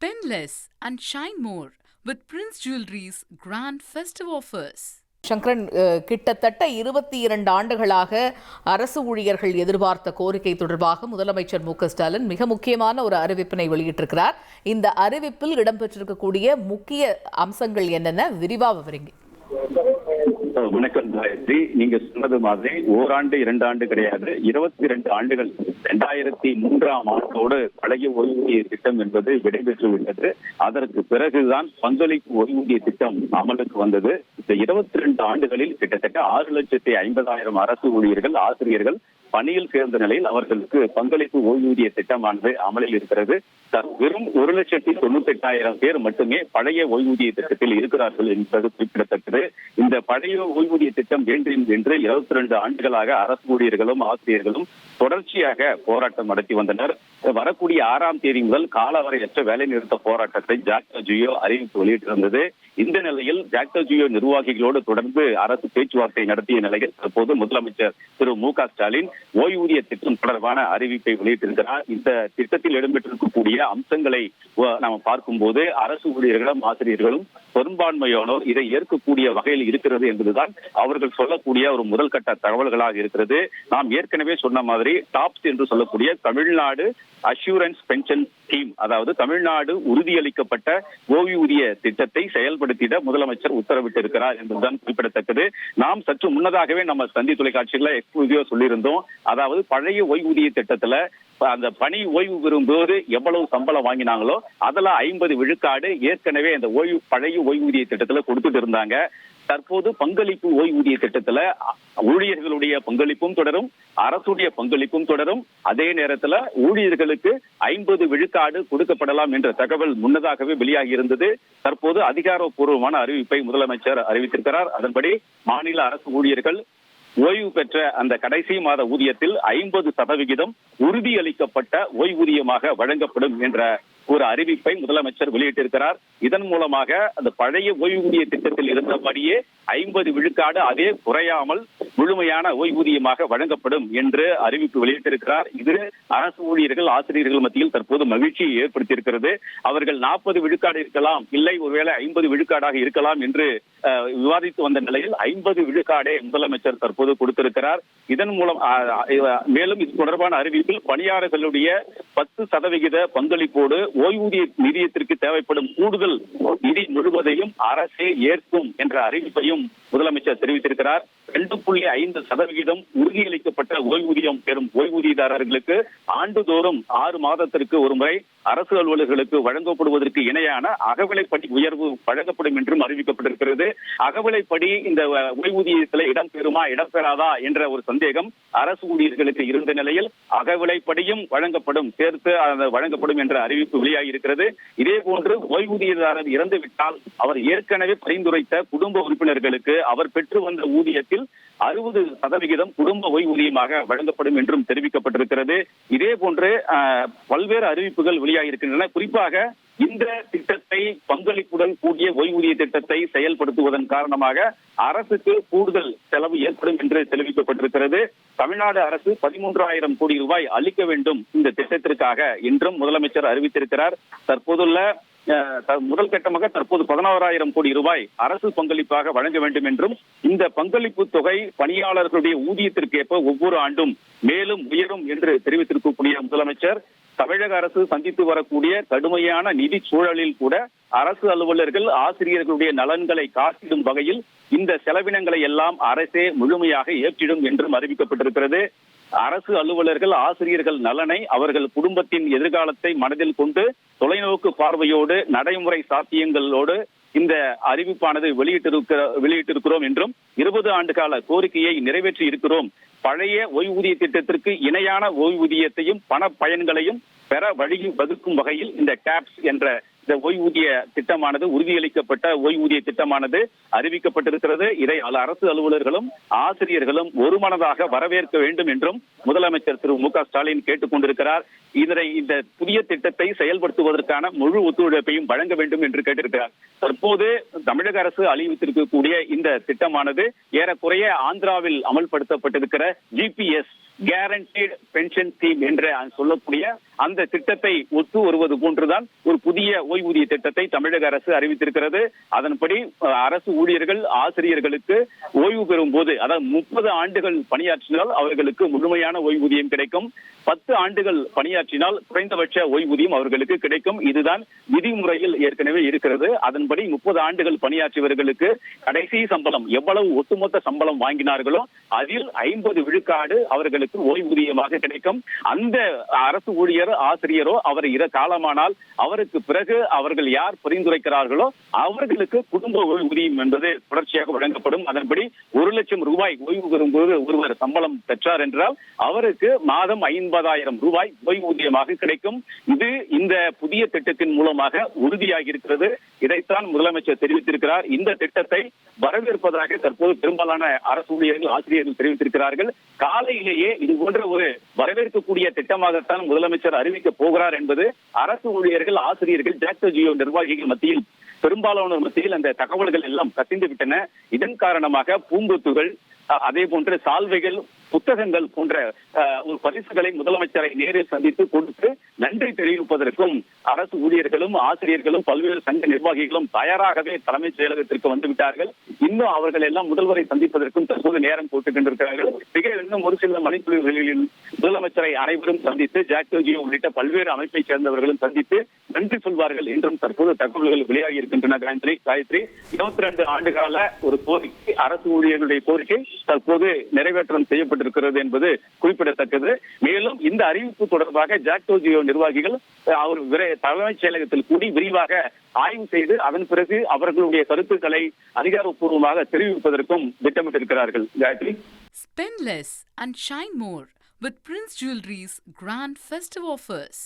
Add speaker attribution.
Speaker 1: Spend less and shine more with Prince Jewelry's grand festive offers.
Speaker 2: Sankaran, கிட்டத்தட்ட 22 ஆண்டுகளாக அரசு ஊழியர்கள் எதிர்பார்த்த கோரிக்கை தொடர்பாக முதலமைச்சர் மு.க.ஸ்டாலின் மிக முக்கியமான ஒரு அறிவிப்பினை வெளியிட்டிருக்கிறார். இந்த அறிவிப்பில் இடம்பெற்றிருக்கக்கூடிய முக்கிய அம்சங்கள் என்னென்ன, விரிவா விவரிங்க.
Speaker 3: வணக்கம் காயத்ரி. நீங்க சொன்னது மாதிரி ஓராண்டு 2 ஆண்டு கிடையாது, 22 ஆண்டுகள். 2003ஆம் ஆண்டோடு பழைய ஓய்வூதிய திட்டம் என்பது விடைபெற்று விட்டது. அதற்கு பிறகுதான் பங்களிப்பு ஓய்வூதிய திட்டம் அமலுக்கு வந்தது. இந்த 22 ஆண்டுகளில் கிட்டத்தட்ட 6,50,000 அரசு ஊழியர்கள், ஆசிரியர்கள் பணியில் சேர்ந்த நிலையில் அவர்களுக்கு பங்களிப்பு ஓய்வூதிய திட்டமானது அமலில் இருக்கிறது. வெறும் 1,98,000 பேர் மட்டுமே பழைய ஓய்வூதிய திட்டத்தில் இருக்கிறார்கள் என்பது குறிப்பிடத்தக்கது. இந்த பழைய ஓய்வூதிய திட்டம் வேண்டும் என்று 22 ஆண்டுகளாக அரசு ஊழியர்களும் ஆசிரியர்களும் தொடர்ச்சியாக போராட்டம் நடத்தி வந்தனர். வரக்கூடிய 6ஆம் தேதி முதல் காலவரையற்ற வேலை நிறுத்த போராட்டத்தை ஜாக்டோ ஜியோ அறிவிப்பு வெளியிட்டிருந்தது. இந்த நிலையில் ஜாக்டோ ஜியோ நிர்வாகிகளோடு தொடர்ந்து அரசு பேச்சுவார்த்தை நடத்திய நிலையில் தற்போது முதலமைச்சர் திரு மு.க.ஸ்டாலின் ஓய்வூதிய திட்டம் தொடர்பான அறிவிப்பை வெளியிட்டிருக்கிறார். இந்த திட்டத்தில் இடம்பெற்றிருக்கக்கூடிய அம்சங்களை நாம் பார்க்கும்போது அரசு ஊழியர்களும் ஆசிரியர்களும் பெரும்பான்மையானோர் இதை ஏற்கக்கூடிய வகையில் இருக்கிறது என்பதுதான் அவர்கள் சொல்லக்கூடிய ஒரு முதல் கட்ட தகவல்களாக இருக்கிறது. நாம் ஏற்கனவே சொன்ன மாதிரி டாப்ஸ் என்று சொல்லக்கூடிய தமிழ்நாடு அஷூரன்ஸ் பென்ஷன் ஸ்கீம், அதாவது தமிழ்நாடு உறுதியளிக்கப்பட்ட ஓய்வூதிய திட்டத்தை செயல்படுத்திட முதலமைச்சர் உத்தரவிட்டிருக்கிறார் என்பதுதான் குறிப்பிடத்தக்கது. நாம் சற்று முன்னதாகவே நம்ம சந்தி தொலைக்காட்சிகளை எக்ஸ்க்ளூசிவா சொல்லியிருந்தோம். அதாவது பழைய ஓய்வூதிய திட்டத்துல அந்த பணி ஓய்வு பெறும்போது எவ்வளவு சம்பளம் வாங்கினாங்களோ அதுல 50 விழுக்காடு ஏற்கனவே அந்த பழைய ஓய்வூதிய திட்டத்துல கொடுத்துட்டு இருந்தாங்க. தற்போது பங்களிப்பு ஓய்வூதிய திட்டத்துல ஊழியர்களுடைய பங்களிப்பும் தொடரும், அரசுடைய பங்களிப்பும் தொடரும். அதே நேரத்துல ஊழியர்களுக்கு 50 விழுக்காடு கொடுக்கப்படலாம் என்ற தகவல் முன்னதாகவே வெளியாகி இருந்தது. தற்போது அதிகாரப்பூர்வமான அறிவிப்பை முதலமைச்சர் அறிவித்திருக்கிறார். அதன்படி மாநில அரசு ஊழியர்கள் ஓய்வு பெற்ற அந்த கடைசி மாத ஊதியத்தில் 50% உறுதியளிக்கப்பட்ட ஓய்வூதியமாக வழங்கப்படும் என்ற ஒரு அறிவிப்பை முதலமைச்சர் வெளியிட்டிருக்கிறார். இதன் மூலமாக அந்த பழைய ஓய்வூதிய திட்டத்தில் இருந்தபடியே 50 விழுக்காடு அதே குறையாமல் முழுமையான ஓய்வூதியமாக வழங்கப்படும் என்று அறிவிப்பு வெளியிட்டிருக்கிறார். இது அரசு ஊழியர்கள், ஆசிரியர்கள் மத்தியில் தற்போது மகிழ்ச்சியை ஏற்படுத்தியிருக்கிறது. அவர்கள் 40 விழுக்காடு இருக்கலாம், இல்லை ஒருவேளை 50 விழுக்காடாக இருக்கலாம் என்று விவாதித்து வந்த நிலையில் 50 விழுக்காடே முதலமைச்சர் தற்போது கொடுத்திருக்கிறார். இதன் மூலம் மேலும் இது தொடர்பான அறிவிப்பில் பணியாளர்களுடைய 10% பங்களிப்போடு ஓய்வூதிய நிதியத்திற்கு தேவைப்படும் கூடுதல் நிதி முழுவதையும் அரசே ஏற்கும் என்ற அறிவிப்பையும் முதலமைச்சர் தெரிவித்திருக்கிறார். 2.5% உறுதியளிக்கப்பட்ட ஓய்வூதியம் பெறும் ஓய்வூதியதாரர்களுக்கு ஆண்டுதோறும் 6 மாதத்திற்கு ஒரு முறை அரசு அலுவலர்களுக்கு வழங்கப்படுவதற்கு இணையான அகவிலைப்படி உயர்வு வழங்கப்படும் என்றும் அறிவிக்கப்பட்டிருக்கிறது. அகவிலைப்படி இந்த ஓய்வூதியத்தில் இடம்பெறுமா இடம்பெறாதா என்ற ஒரு சந்தேகம் அரசு ஊழியர்களுக்கு இருந்த நிலையில் அகவிலைப்படியும் வழங்கப்படும், சேர்த்து வழங்கப்படும் என்ற அறிவிப்பு வெளியாகி இருக்கிறது. இதே போன்று ஓய்வூதியதாரர் இறந்துவிட்டால் அவர் ஏற்கனவே பரிந்துரைத்த குடும்ப உறுப்பினர்களுக்கு அவர் பெற்று வந்த ஊதியத்தில் 60% குடும்ப ஓய்வூதியமாக வழங்கப்படும் என்றும் தெரிவிக்கப்பட்டிருக்கிறது. இதே போன்று பல்வேறு அறிவிப்புகள் வெளியாகி இருக்கின்றன. குறிப்பாக இந்த திட்டத்தை, பங்களிப்புடன் கூடிய ஓய்வூதிய திட்டத்தை செயல்படுத்துவதன் காரணமாக அரசுக்கு கூடுதல் செலவு ஏற்படும் என்று தெரிவிக்கப்பட்டிருக்கிறது. தமிழ்நாடு அரசு 13,000 கோடி ரூபாய் அளிக்க வேண்டும் இந்த திட்டத்திற்காக என்றும் முதலமைச்சர் அறிவித்திருக்கிறார். தற்போதுள்ள முதல் கட்டமாக தற்போது 11,000 கோடி ரூபாய் அரசு பங்களிப்பாக வழங்க வேண்டும் என்றும், இந்த பங்களிப்பு தொகை பணியாளர்களுடைய ஊதியத்திற்கேற்ப ஒவ்வொரு ஆண்டும் மேலும் உயரும் என்று தெரிவித்திருக்கக்கூடிய முதலமைச்சர் தமிழக அரசு சந்தித்து வரக்கூடிய கடுமையான நிதி சூழலில் கூட அரசு அலுவலர்கள், ஆசிரியர்களுடைய நலன்களை காத்திடும் வகையில் இந்த செலவினங்களை எல்லாம் அரசே முழுமையாக ஏற்றிடும் என்றும் அறிவிக்கப்பட்டிருக்கிறது. அரசு அலுவலர்கள், ஆசிரியர்கள் நலனை, அவர்கள் குடும்பத்தின் எதிர்காலத்தை மனதில் கொண்டு தொலைநோக்கு பார்வையோடு நடைமுறை சாத்தியங்களோடு இந்த அறிவிப்பானது வெளியிட்டிருக்கிறோம் என்றும் 20 ஆண்டு கால கோரிக்கையை நிறைவேற்றி இருக்கிறோம். பழைய ஓய்வூதிய திட்டத்திற்கு இணையான ஓய்வூதியத்தையும் பண பயன்களையும் பெற வழி வகுக்கும் வகையில் இந்த கேப்ஸ் என்ற இந்த ஓய்வூதிய திட்டமானது, உறுதியளிக்கப்பட்ட ஓய்வூதிய திட்டமானது அறிவிக்கப்பட்டிருக்கிறது. இதை அரசு அலுவலர்களும் ஆசிரியர்களும் ஒருமனதாக வரவேற்க வேண்டும் என்றும் முதலமைச்சர் திரு மு.க.ஸ்டாலின் கேட்டுக் கொண்டிருக்கிறார். இந்த புதிய திட்டத்தை செயல்படுத்துவதற்கான முழு ஒத்துழைப்பையும் வழங்க வேண்டும் என்று கேட்டிருக்கிறார். தற்போது தமிழக அரசு அறிவித்திருக்கக்கூடிய இந்த திட்டமானது ஏறக்குறைய ஆந்திராவில் அமல்படுத்தப்பட்டிருக்கிற GPS கேரண்டீட் பென்ஷன் ஸ்கீம் என்று சொல்லக்கூடிய அந்த திட்டத்தை ஒத்து வருவது போன்றுதான் ஒரு புதிய ஓய்வூதிய திட்டத்தை தமிழக அரசு அறிவித்திருக்கிறது. அதன்படி அரசு ஊழியர்கள் ஆசிரியர்களுக்கு ஓய்வு பெறும் போது, அதாவது 30 ஆண்டுகள் பணியாற்றினால் அவர்களுக்கு முழுமையான ஓய்வூதியம் கிடைக்கும். 10 ஆண்டுகள் பணியாற்றினால் குறைந்தபட்ச ஓய்வூதியம் அவர்களுக்கு கிடைக்கும். இதுதான் விதிமுறையில் ஏற்கனவே இருக்கிறது. அதன்படி 30 ஆண்டுகள் பணியாற்றியவர்களுக்கு கடைசி சம்பளம் எவ்வளவு ஒட்டுமொத்த சம்பளம் வாங்கினார்களோ அதில் 50 விழுக்காடு அவர்களுக்கு ஓய்வூதியமாக கிடைக்கும். அந்த அரசு ஊழியர் ஆசிரியரோ அவர் காலமானால் அவருக்கு பிறகு அவர்கள் யார் பரிந்துரைக்கிறார்களோ அவர்களுக்கு குடும்ப ஓய்வூதியம் என்பது தொடர்ச்சியாக வழங்கப்படும். அதன்படி 1 லட்சம் ரூபாய் ஓய்வு பெறும்போது ஒருவர் சம்பளம் பெற்றார் என்றால் அவருக்கு மாதம் 50,000 ரூபாய் ஓய்வூதியமாக கிடைக்கும். இது இந்த புதிய திட்டத்தின் மூலமாக உறுதியாகி இருக்கிறது. இதைத்தான் முதலமைச்சர் தெரிவித்திருக்கிறார். இந்த திட்டத்தை வரவேற்பதாக தற்போது பெரும்பாலான அரசு ஊழியர்கள் ஆசிரியர்கள் தெரிவித்திருக்கிறார்கள். காலையிலேயே இது போன்ற ஒரு வரவேற்கக்கூடிய திட்டமாகத்தான் முதலமைச்சர் அறிவிக்க போகிறார் என்பது அரசு ஊழியர்கள் ஆசிரியர்கள் ஜாக்டோ ஜியோ நிர்வாகிகள் மத்தியில் பெரும்பாலானோர் மத்தியில் அந்த தகவல்கள் எல்லாம் கசிந்து விட்டன. இதன் காரணமாக பூங்கொத்துகள், அதே போன்ற சால்வைகள், புத்தகங்கள் போன்ற ஒரு பரிசுகளை முதலமைச்சரை நேரில் சந்தித்து கொடுத்து நன்றி தெரிவிப்பதற்கும் அரசு ஊழியர்களும் ஆசிரியர்களும் பல்வேறு சங்க நிர்வாகிகளும் தயாராகவே தலைமைச் செயலகத்திற்கு வந்துவிட்டார்கள். இன்னும் அவர்கள் எல்லாம் முதல்வரை சந்திப்பதற்கும் தற்போது நேரம் போட்டுக் கொண்டிருக்கிறார்கள். மிக இன்னும் ஒரு சில மணித்துளிகளில் முதலமைச்சரை அனைவரும் சந்தித்து ஜாக்டோ ஜியோ உள்ளிட்ட பல்வேறு அமைப்பை சேர்ந்தவர்களும் சந்தித்து நன்றி சொல்வார்கள் என்றும் தற்போது தகவல்கள் வெளியாகி இருக்கின்றன. காயத்ரி 22 ஆண்டுகால ஒரு கோரிக்கை, அரசு ஊழியர்களுடைய கோரிக்கை தற்போது நிறைவேற்றம் செய்யப்பட்டிருக்கிறது என்பது குறிப்பிடத்தக்கது. மேலும் இந்த அறிவிப்பு தொடர்பாக ஜாக்டோ ஜியோ நிர்வாகிகள் அவர் தலைமைச் செயலகத்தில் கூடி விரிவாக ஆய்வு செய்து அதன் பிறகு அவர்களுடைய கருத்துக்களை அதிகாரப்பூர்வமாக தெரிவிப்பதற்கும் திட்டமிட்டிருக்கிறார்கள். Gayatri,
Speaker 1: Spend less and shine more with Prince Jewelry's grand festive offers.